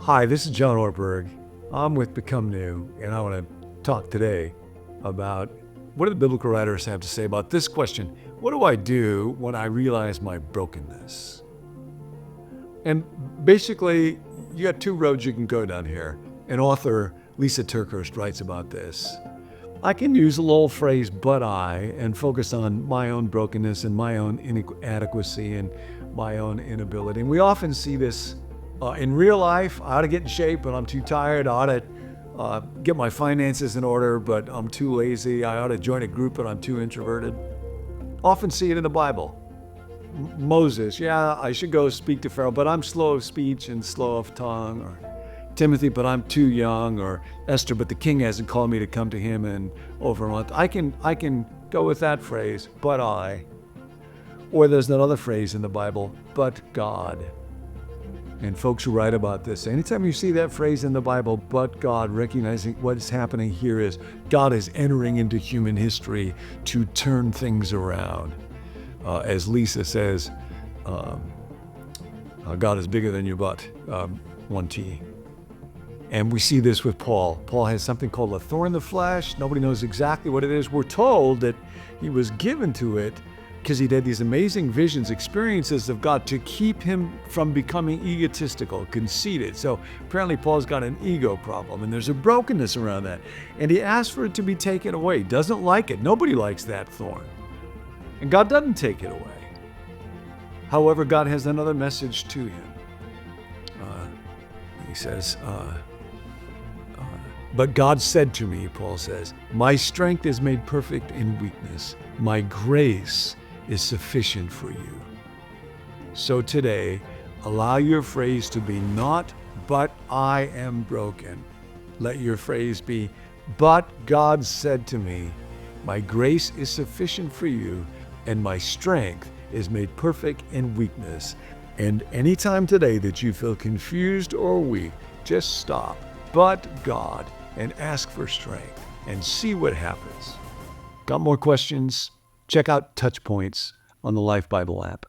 Hi, this is John Ortberg. I'm with Become New, and I want to talk today about what do the biblical writers have to say about this question: what do I do when I realize my brokenness? And basically, you got two roads you can go down here. An author, Lisa Turkhurst, writes about this. I can use a little phrase, but I, and focus on my own brokenness and my own inadequacy and my own inability. And we often see this in real life. I ought to get in shape, but I'm too tired. I ought to get my finances in order, but I'm too lazy. I ought to join a group, but I'm too introverted. Often see it in the Bible. Moses, I should go speak to Pharaoh, but I'm slow of speech and slow of tongue. Or Timothy, but I'm too young. Or Esther, but the king hasn't called me to come to him in over a month. I can go with that phrase, but I. Or there's another phrase in the Bible, but God. And folks who write about this, anytime you see that phrase in the Bible, but God, recognizing what is happening here is God is entering into human history to turn things around. As Lisa says, God is bigger than your butt, 1T. And we see this with Paul. Paul has something called a thorn in the flesh. Nobody knows exactly what it is. We're told that he was given to it because he'd had these amazing visions, experiences of God to keep him from becoming egotistical, conceited. So apparently Paul's got an ego problem, and there's a brokenness around that. And he asks for it to be taken away. Doesn't like it. Nobody likes that thorn. And God doesn't take it away. However, God has another message to him. He says, but God said to me, Paul says, my strength is made perfect in weakness. My grace is sufficient for you. So today, allow your phrase to be not, but I am broken. Let your phrase be, but God said to me, my grace is sufficient for you, and my strength is made perfect in weakness. And anytime today that you feel confused or weak, just stop, but God, and ask for strength and see what happens. Got more questions? Check out TouchPoints on the Life Bible app.